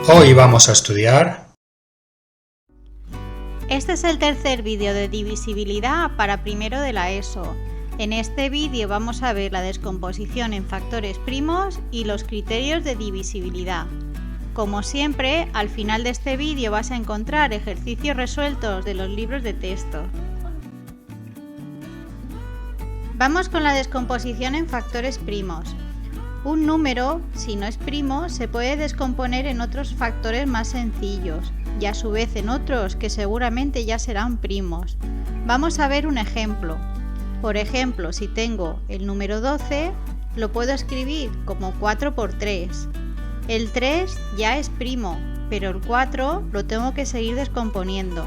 Hoy vamos a estudiar. Este es el tercer vídeo de divisibilidad para primero de la ESO. En este vídeo vamos a ver la descomposición en factores primos y los criterios de divisibilidad. Como siempre, al final de este vídeo vas a encontrar ejercicios resueltos de los libros de texto. Vamos con la descomposición en factores primos. Un número, si no es primo, se puede descomponer en otros factores más sencillos y a su vez en otros que seguramente ya serán primos. Vamos a ver un ejemplo. Por ejemplo, si tengo el número 12, lo puedo escribir como 4 por 3. El 3 ya es primo, pero el 4 lo tengo que seguir descomponiendo,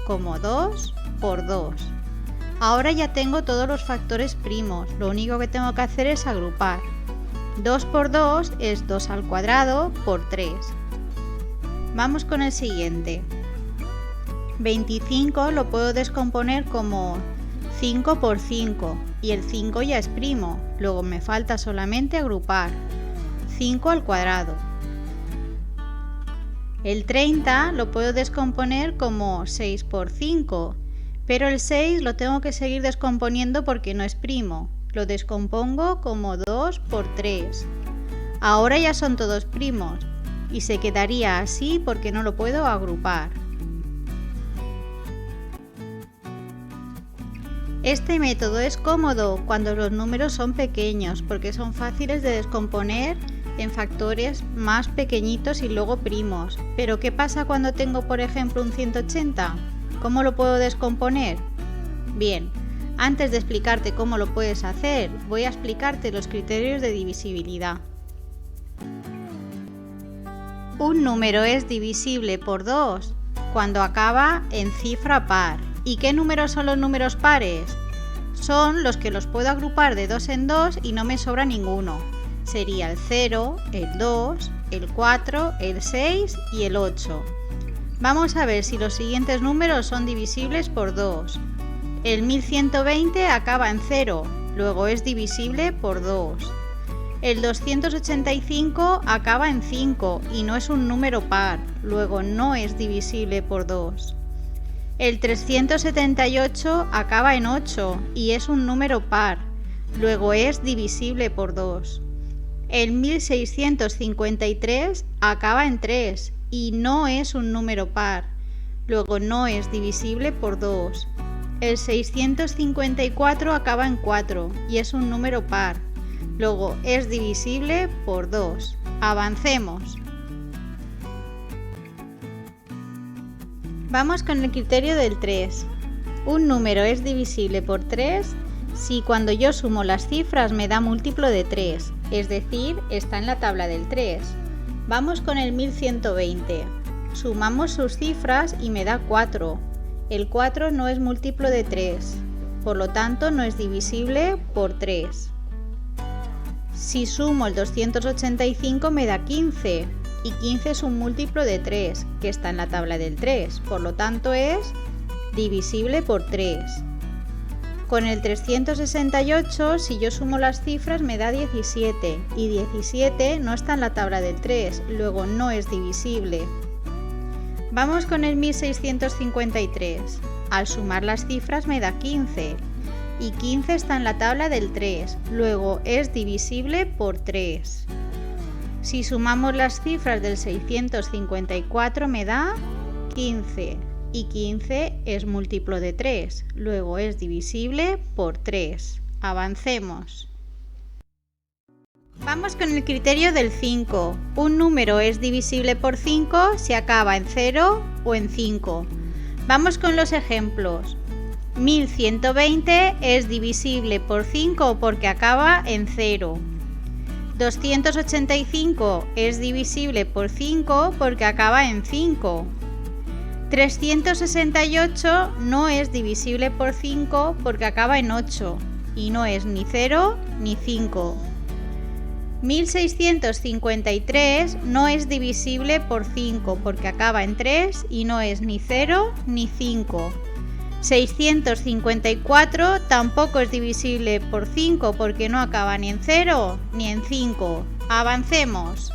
como 2 por 2. Ahora ya tengo todos los factores primos, lo único que tengo que hacer es agrupar. 2 por 2 es 2 al cuadrado por 3. Vamos con el siguiente. 25 lo puedo descomponer como 5 por 5 y el 5 ya es primo, luego me falta solamente agrupar. 5 al cuadrado. El 30 lo puedo descomponer como 6 por 5, pero el 6 lo tengo que seguir descomponiendo porque no es primo. Lo descompongo como 2 por 3. Ahora ya son todos primos y se quedaría así porque no lo puedo agrupar. Este método es cómodo cuando los números son pequeños porque son fáciles de descomponer en factores más pequeñitos y luego primos. Pero ¿qué pasa cuando tengo, por ejemplo, un 180? ¿Cómo lo puedo descomponer? Bien. Antes de explicarte cómo lo puedes hacer, voy a explicarte los criterios de divisibilidad. Un número es divisible por 2 cuando acaba en cifra par. ¿Y qué números son los números pares? Son los que los puedo agrupar de 2 en 2 y no me sobra ninguno. Sería el 0, el 2, el 4, el 6 y el 8. Vamos a ver si los siguientes números son divisibles por 2. El 1120 acaba en 0, luego es divisible por 2. El 285 acaba en 5 y no es un número par, luego no es divisible por 2. El 378 acaba en 8 y es un número par, luego es divisible por 2. El 1653 acaba en 3 y no es un número par, luego no es divisible por 2. El 654 acaba en 4 y es un número par, luego es divisible por 2. Avancemos. Vamos con el criterio del 3. Un número es divisible por 3 si cuando yo sumo las cifras me da múltiplo de 3, es decir, está en la tabla del 3. Vamos con el 1120. Sumamos sus cifras y me da 4. El 4 no es múltiplo de 3, por lo tanto no es divisible por 3. Si sumo el 285 me da 15, y 15 es un múltiplo de 3, que está en la tabla del 3, por lo tanto es divisible por 3. Con el 368, si yo sumo las cifras me da 17, y 17 no está en la tabla del 3, luego no es divisible. Vamos con el 1653. Al sumar las cifras me da 15 y 15 está en la tabla del 3, luego es divisible por 3. Si sumamos las cifras del 654 me da 15 y 15 es múltiplo de 3, luego es divisible por 3. Avancemos. Vamos con el criterio del 5. Un número es divisible por 5 si acaba en 0 o en 5. Vamos con los ejemplos. 1120 es divisible por 5 porque acaba en 0. 285 es divisible por 5 porque acaba en 5. 368 no es divisible por 5 porque acaba en 8 y no es ni 0 ni 5. 1653 no es divisible por 5 porque acaba en 3 y no es ni 0 ni 5. 654 tampoco es divisible por 5 porque no acaba ni en 0 ni en 5. Avancemos.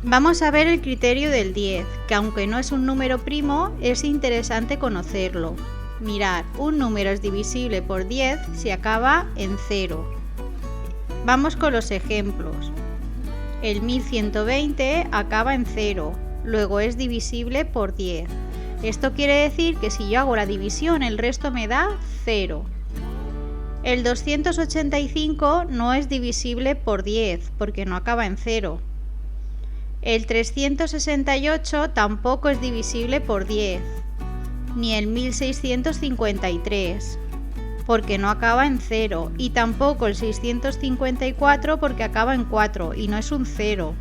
Vamos a ver el criterio del 10, que aunque no es un número primo, es interesante conocerlo. Mirad, un número es divisible por 10 si acaba en 0. Vamos con los ejemplos. El 1120 acaba en 0, luego es divisible por 10. Esto quiere decir que si yo hago la división, el resto me da 0. El 285 no es divisible por 10, porque no acaba en 0. El 368 tampoco es divisible por 10, ni el 1653, porque no acaba en 0, y tampoco el 654 porque acaba en 4 y no es un 0.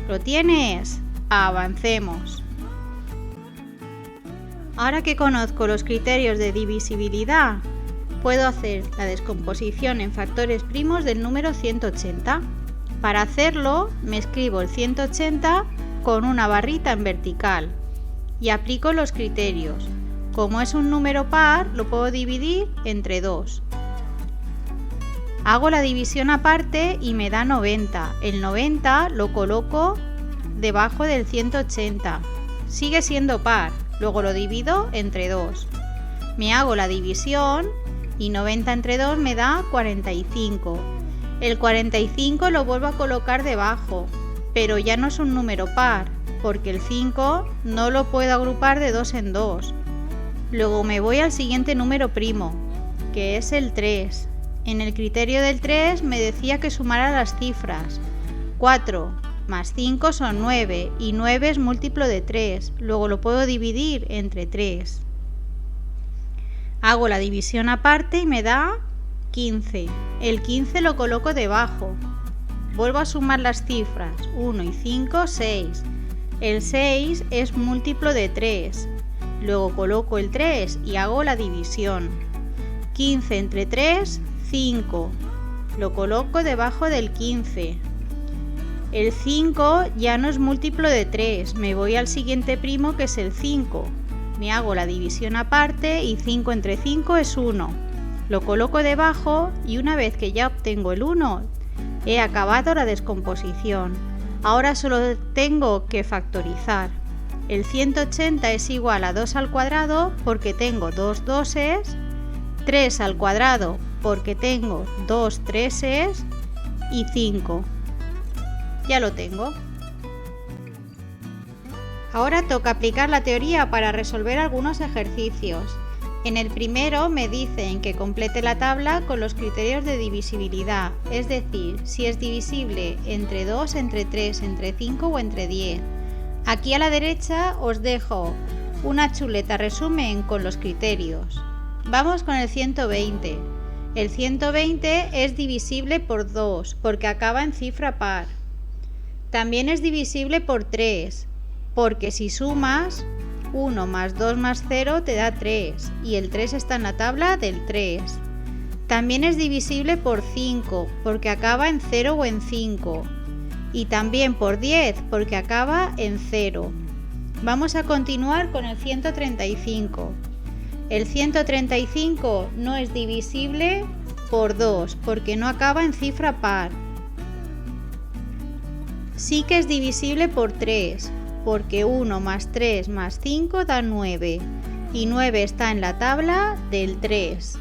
¿Lo tienes? Avancemos. Ahora que conozco los criterios de divisibilidad, puedo hacer la descomposición en factores primos del número 180. Para hacerlo, me escribo el 180 con una barrita en vertical y aplico los criterios. Como es un número par, lo puedo dividir entre 2. Hago la división aparte y me da 90. El 90 lo coloco debajo del 180. Sigue siendo par, luego lo divido entre 2. Me hago la división y 90 entre 2 me da 45. El 45 lo vuelvo a colocar debajo, pero ya no es un número par, porque el 5 no lo puedo agrupar de 2 en 2. Luego me voy al siguiente número primo, que es el 3. En el criterio del 3 me decía que sumara las cifras. 4 más 5 son 9, y 9 es múltiplo de 3, luego lo puedo dividir entre 3. Hago la división aparte y me da 15. El 15 lo coloco debajo. Vuelvo a sumar las cifras. 1 y 5, 6. El 6 es múltiplo de 3. Luego coloco el 3 y hago la división. 15 entre 3, 5. Lo coloco debajo del 15. El 5 ya no es múltiplo de 3. Me voy al siguiente primo, que es el 5. Me hago la división aparte y 5 entre 5 es 1. Lo coloco debajo y una vez que ya obtengo el 1, he acabado la descomposición. Ahora solo tengo que factorizar. El 180 es igual a 2 al cuadrado porque tengo 2 doses, 3 al cuadrado porque tengo 2 treses y 5. Ya lo tengo. Ahora toca aplicar la teoría para resolver algunos ejercicios. En el primero me dicen que complete la tabla con los criterios de divisibilidad, es decir, si es divisible entre 2, entre 3, entre 5 o entre 10. Aquí a la derecha os dejo una chuleta resumen con los criterios. Vamos con el 120. El 120 es divisible por 2 porque acaba en cifra par. También es divisible por 3 porque si sumas 1 más 2 más 0 te da 3 y el 3 está en la tabla del 3. También es divisible por 5 porque acaba en 0 o en 5 y también por 10 porque acaba en 0. Vamos a continuar con el 135. El 135 no es divisible por 2 porque no acaba en cifra par. Sí que es divisible por 3 porque 1 más 3 más 5 da 9 y 9 está en la tabla del 3.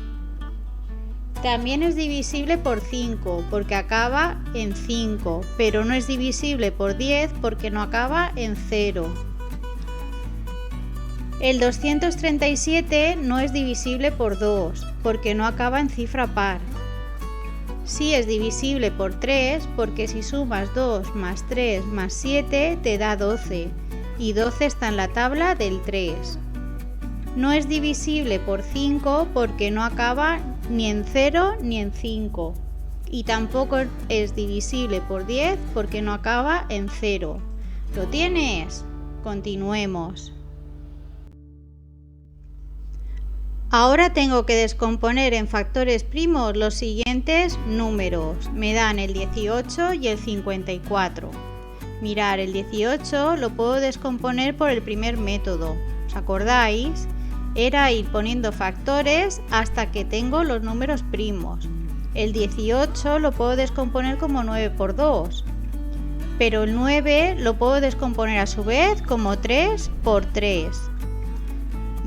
También es divisible por 5 porque acaba en 5, pero no es divisible por 10 porque no acaba en 0. El 237 no es divisible por 2 porque no acaba en cifra par. Sí es divisible por 3 porque si sumas 2 más 3 más 7 te da 12 y 12 está en la tabla del 3. No es divisible por 5 porque no acaba ni en 0 ni en 5 y tampoco es divisible por 10 porque no acaba en 0. ¿Lo tienes? Continuemos. Ahora tengo que descomponer en factores primos los siguientes números. Me dan el 18 y el 54. Mirad, el 18 lo puedo descomponer por el primer método. ¿Os acordáis? Era ir poniendo factores hasta que tengo los números primos. El 18 lo puedo descomponer como 9 por 2. pero el 9 lo puedo descomponer a su vez como 3 por 3.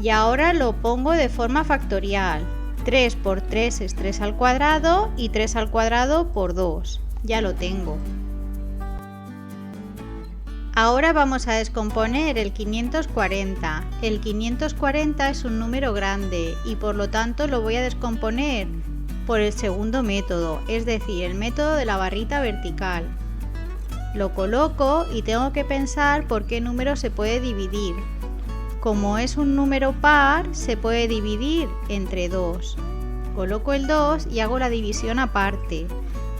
Y ahora lo pongo de forma factorial. 3 por 3 es 3 al cuadrado y 3 al cuadrado por 2. Ya lo tengo. Ahora vamos a descomponer el 540. El 540 es un número grande y por lo tanto lo voy a descomponer por el segundo método, es decir, el método de la barrita vertical. Lo coloco y tengo que pensar por qué número se puede dividir. Como es un número par, se puede dividir entre 2. Coloco el 2 y hago la división aparte.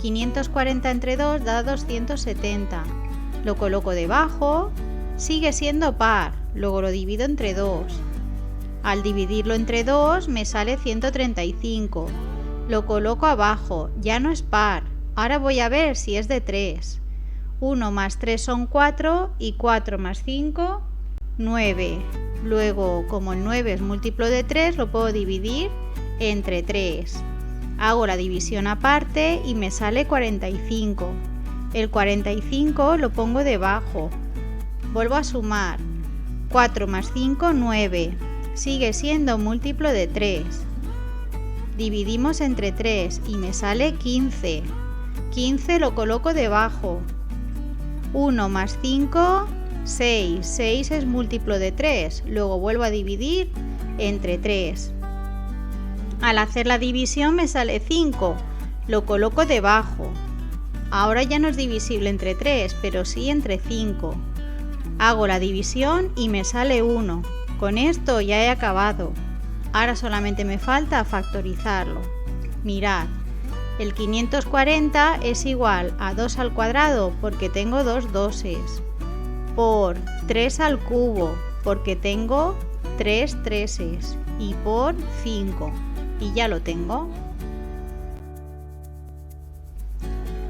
540 entre 2 da 270. Lo coloco debajo, sigue siendo par, luego lo divido entre 2. Al dividirlo entre 2 me sale 135. Lo coloco abajo, ya no es par. Ahora voy a ver si es de 3. 1 más 3 son 4 y 4 más 5, 9. Luego, como el 9 es múltiplo de 3, lo puedo dividir entre 3. Hago la división aparte y me sale 45. El 45 lo pongo debajo. Vuelvo a sumar. 4 más 5, 9. Sigue siendo múltiplo de 3. Dividimos entre 3 y me sale 15. 15 lo coloco debajo. 1 más 5, 6. 6 es múltiplo de 3. Luego vuelvo a dividir entre 3. Al hacer la división me sale 5. Lo coloco debajo. Ahora ya no es divisible entre 3, pero sí entre 5. Hago la división y me sale 1. Con esto ya he acabado. Ahora solamente me falta factorizarlo. Mirad, el 540 es igual a 2 al cuadrado porque tengo dos doses, por 3 al cubo porque tengo 3 treses y por 5. Y ya lo tengo.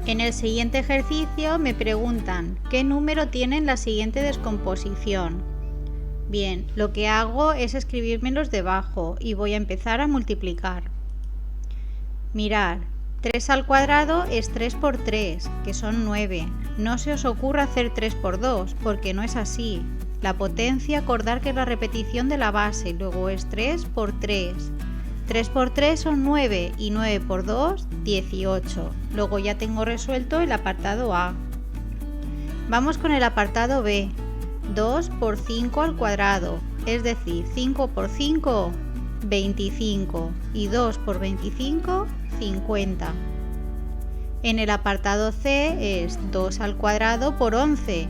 En el siguiente ejercicio me preguntan ¿qué número tiene la siguiente descomposición? Bien, lo que hago es escribírmelos debajo y voy a empezar a multiplicar. Mirad, 3 al cuadrado es 3 por 3, que son 9. No se os ocurra hacer 3 por 2, porque no es así. La potencia, acordar que es la repetición de la base, luego es 3 por 3. 3 por 3 son 9 y 9 por 2, 18. Luego ya tengo resuelto el apartado A. Vamos con el apartado B. 2 por 5 al cuadrado, es decir, 5 por 5, 25 y 2 por 25, 50. En el apartado C es 2 al cuadrado por 11.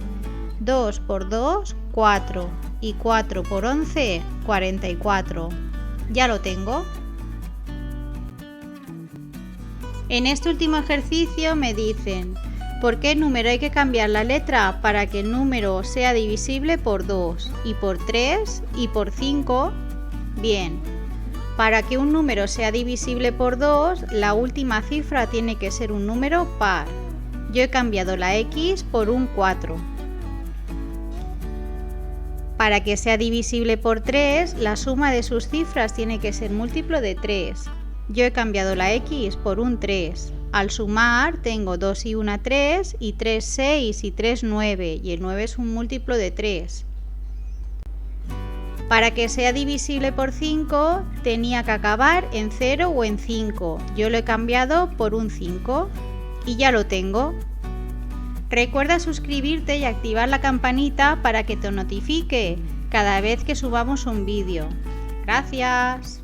2 por 2, 4 y 4 por 11, 44. Ya lo tengo. En este último ejercicio me dicen ¿por qué número hay que cambiar la letra para que el número sea divisible por 2 y por 3 y por 5? Bien, para que un número sea divisible por 2, la última cifra tiene que ser un número par. Yo he cambiado la X por un 4. Para que sea divisible por 3, la suma de sus cifras tiene que ser múltiplo de 3. Yo he cambiado la X por un 3. Al sumar tengo 2 y 1, 3, y 3, 6 y 3, 9, y el 9 es un múltiplo de 3. Para que sea divisible por 5, tenía que acabar en 0 o en 5. Yo lo he cambiado por un 5 y ya lo tengo. Recuerda suscribirte y activar la campanita para que te notifique cada vez que subamos un vídeo. Gracias.